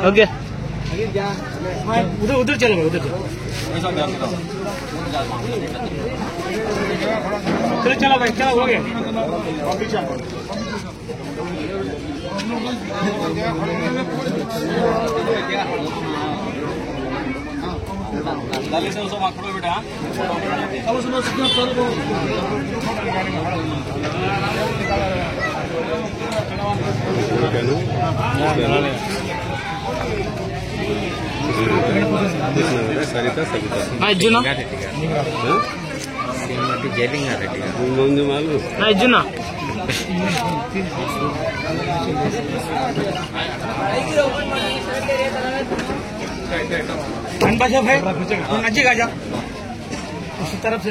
Okay उधर उधर चलो उधर चलो भाई चलो हो गया बेटा सरिता सविता अर्जुन ముందు వాళ్ళు अर्जुन भाई नजीक आ जा उसी तरफ से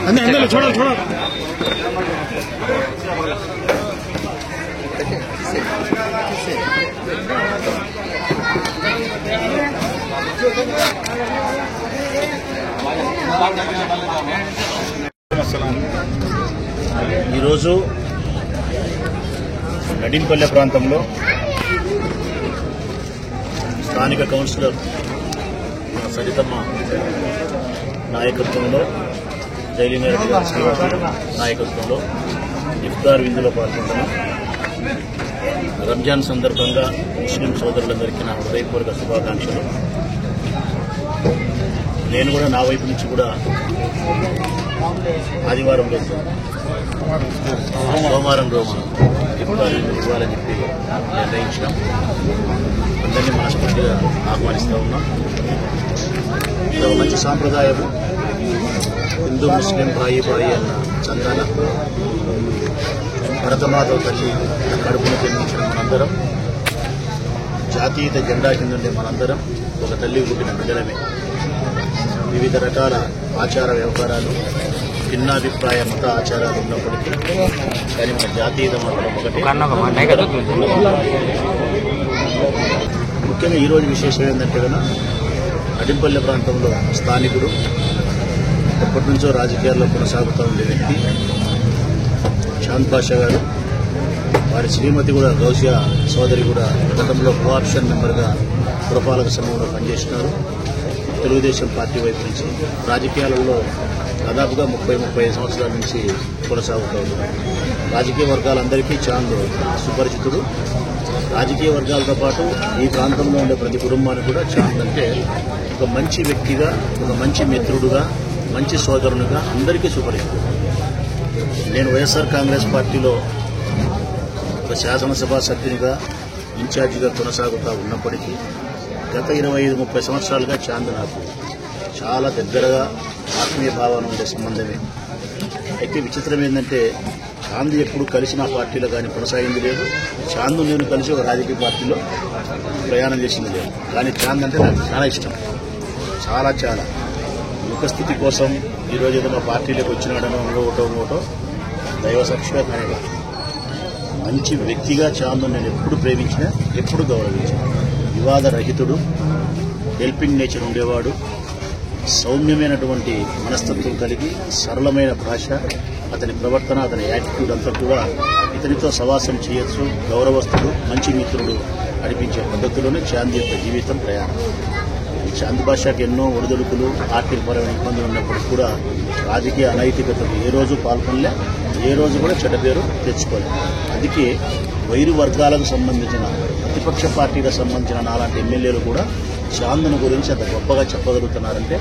अंदर छोड़ो छोड़ो ఈరోజు నడింపల్లె ప్రాంతంలో స్థానిక కౌన్సిలర్ సరితమ్మ నాయకత్వంలో జైలింగారెడ్డి గారి నాయకత్వంలో ఇఫ్తార్ విందులో పాల్గొంటున్నాం. రంజాన్ సందర్భంగా ముస్లిం సోదరులందరికీ నా హృదయపూర్వక శుభాకాంక్షలు. నేను కూడా నా వైపు నుంచి కూడా ఆదివారం రోజు సోమవారం రోజు ఇఫ్తార్ ఇవ్వాలని చెప్పి నిర్ణయించినాం. అందరినీ మనస్ఫూర్తిగా ఆహ్వానిస్తూ ఉన్నాం. ఇది ఒక మంచి సాంప్రదాయము. హిందూ ముస్లిం బాయి బాయి అన్న చందాన భరతమాధవ్ తల్లి కడుపును జన్మించిన మనందరం జాతీయత జెండా కింద ఉండే మనందరం ఒక తల్లి పుట్టిన బిడ్డలమే. వివిధ రకాల ఆచార వ్యవహారాలు భిన్నాభిప్రాయ మత ఆచారాలు ఉన్నప్పటికీ కానీ మన జాతీయత మాత్రం ఒకటి. ముఖ్యంగా ఈరోజు విశేషం ఏంటంటే కనుక నడింపల్లె ప్రాంతంలో స్థానికుడు ఎప్పటి నుంచో రాజకీయాల్లో కొనసాగుతూ ఉండే వ్యక్తి చాంద్ పాషా గారు, వారి శ్రీమతి కూడా గౌసియా సోదరి కూడా గతంలో కోఆప్షన్ మెంబర్గా పురపాలక సంఘంలో పనిచేస్తున్నారు. తెలుగుదేశం పార్టీ వైపు నుంచి రాజకీయాలలో దాదాపుగా 30-35 సంవత్సరాల నుంచి కొనసాగుతూ ఉన్నారు. రాజకీయ వర్గాలందరికీ చాంద్ సుపరిచితుడు. రాజకీయ వర్గాలతో పాటు ఈ ప్రాంతంలో ఉండే ప్రతి కుటుంబానికి కూడా చాంద్ అంటే ఒక మంచి వ్యక్తిగా, ఒక మంచి మిత్రుడుగా, మంచి సోదరునిగా అందరికీ సుపరిచితుడు. నేను వైఎస్ఆర్ కాంగ్రెస్ పార్టీలో ఒక శాసనసభ సభ్యునిగా ఇన్ఛార్జిగా కొనసాగుతూ ఉన్నప్పటికీ గత 25-30 సంవత్సరాలుగా చాంద్ నాకు చాలా దగ్గరగా ఆత్మీయ భావన ఉండే సంబంధమే. అయితే విచిత్రం ఏంటంటే చాంద్ ఎప్పుడు కలిసి నా పార్టీలో కానీ కొనసాగింది లేదు. చాంద్ నేను కలిసి ఒక రాజకీయ పార్టీలో ప్రయాణం చేసింది లేదు. కానీ చాంద్ అంటే నాకు చాలా ఇష్టం, చాలా చాలా. ముఖస్థితి కోసం ఈరోజు ఏదో మా పార్టీలోకి వచ్చినాడనో ఇంకోటో దైవ సాక్షిగా కానీ మంచి వ్యక్తిగా చాంద్ నేను ఎప్పుడు ప్రేమించినా, ఎప్పుడు గౌరవించిన. వివాదరహితుడు, హెల్పింగ్ నేచర్ ఉండేవాడు, సౌమ్యమైనటువంటి మనస్తత్వం కలిగి, సరళమైన భాష, అతని ప్రవర్తన, అతని యాటిట్యూడ్ అంతా కూడా ఇతనితో సవాసం చేయొచ్చు, గౌరవస్తుడు, మంచి మిత్రుడు అనిపించే పద్ధతిలోనే చాంద్ యొక్క జీవితం ప్రయాణం. చాంద్ బాషాకి ఎన్నో ఒడిదుడుకులు ఆర్థికపరమైన ఇబ్బందులు ఉన్నప్పుడు కూడా రాజకీయ అనైతికతకు ఏ రోజు పాల్గొనలే, ఏ రోజు కూడా చెడ్డ పేరు తెచ్చుకోలేదు. అందుకే వైరు వర్గాలకు సంబంధించిన ప్రతిపక్ష పార్టీలకు సంబంధించిన నాలాంటి ఎమ్మెల్యేలు కూడా చాంద్ను గురించి అంత గొప్పగా చెప్పగలుగుతున్నారంటే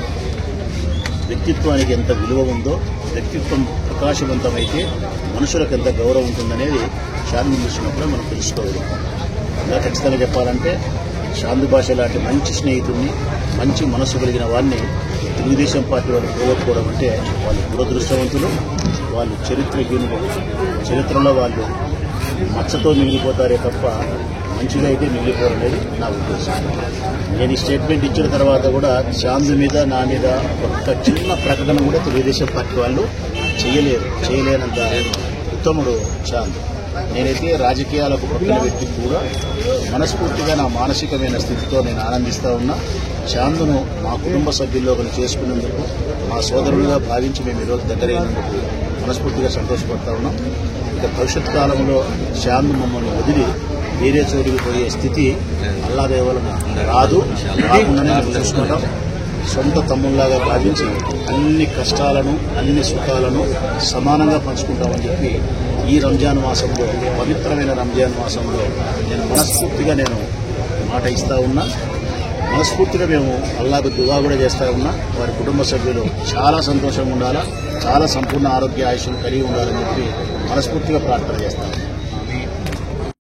వ్యక్తిత్వానికి ఎంత విలువ ఉందో, వ్యక్తిత్వం ప్రకాశవంతమైతే మనుషులకు ఎంత గౌరవం ఉంటుందనేది చాంద్ను చూసినప్పుడే మనం తెలుసుకోగలుగుతాం. ఇలా ఖచ్చితంగా చెప్పాలంటే చాంద్ బాషా లాంటి మంచి స్నేహితుడిని, మంచి మనసు కలిగిన వారిని తెలుగుదేశం పార్టీ వాళ్ళు పోగొట్టుకోవడం అంటే వాళ్ళు దురదృష్టవంతులు, వాళ్ళు చరిత్రహీనులు. చరిత్రలో వాళ్ళు మచ్చతో మిగిలిపోతారే తప్ప మంచిగా అయితే మిగిలిపోరనేది నా ఉద్దేశం. నేను ఈ స్టేట్మెంట్ ఇచ్చిన తర్వాత కూడా చాంద్ మీద నా మీద ఒక్క చిన్న ప్రకటన కూడా తెలుగుదేశం పార్టీ వాళ్ళు చేయలేనంత ఉత్తముడు చాంద్. నేనైతే రాజకీయాలకు పక్కన వ్యక్తి కూడా మనస్ఫూర్తిగా నా మానసికమైన స్థితితో నేను ఆనందిస్తూ ఉన్నా. చాంద్ను మా కుటుంబ సభ్యుల్లో ఒకరు చేసుకున్నందుకు, మా సోదరులుగా భావించి మేము ఈరోజు దగ్గరైనందుకు మనస్ఫూర్తిగా సంతోషపడతా ఉన్నాం. ఇక భవిష్యత్ కాలంలో చాంద్ మమ్మల్ని వదిలి వేరే చోటికి పోయే స్థితి అల్లాదేవలన రాకుండానే మేము చూసుకుంటాం. సొంత తమ్ముళ్లాగా భావించి అన్ని కష్టాలను, అన్ని సుఖాలను సమానంగా పంచుకుంటామని చెప్పి ఈ రంజాన్ మాసంలో, పవిత్రమైన రంజాన్ మాసంలో నేను మనస్ఫూర్తిగా మాట ఇస్తా ఉన్నా. మనస్ఫూర్తిగా మేము అల్లాకు దువా కూడా చేస్తూ ఉన్నా. వారి కుటుంబ సభ్యులు చాలా సంతోషంగా ఉండాలా, చాలా సంపూర్ణ ఆరోగ్య ఆయుష్యం కలిగి ఉండాలని చెప్పి మనస్ఫూర్తిగా ప్రార్థన చేస్తాను.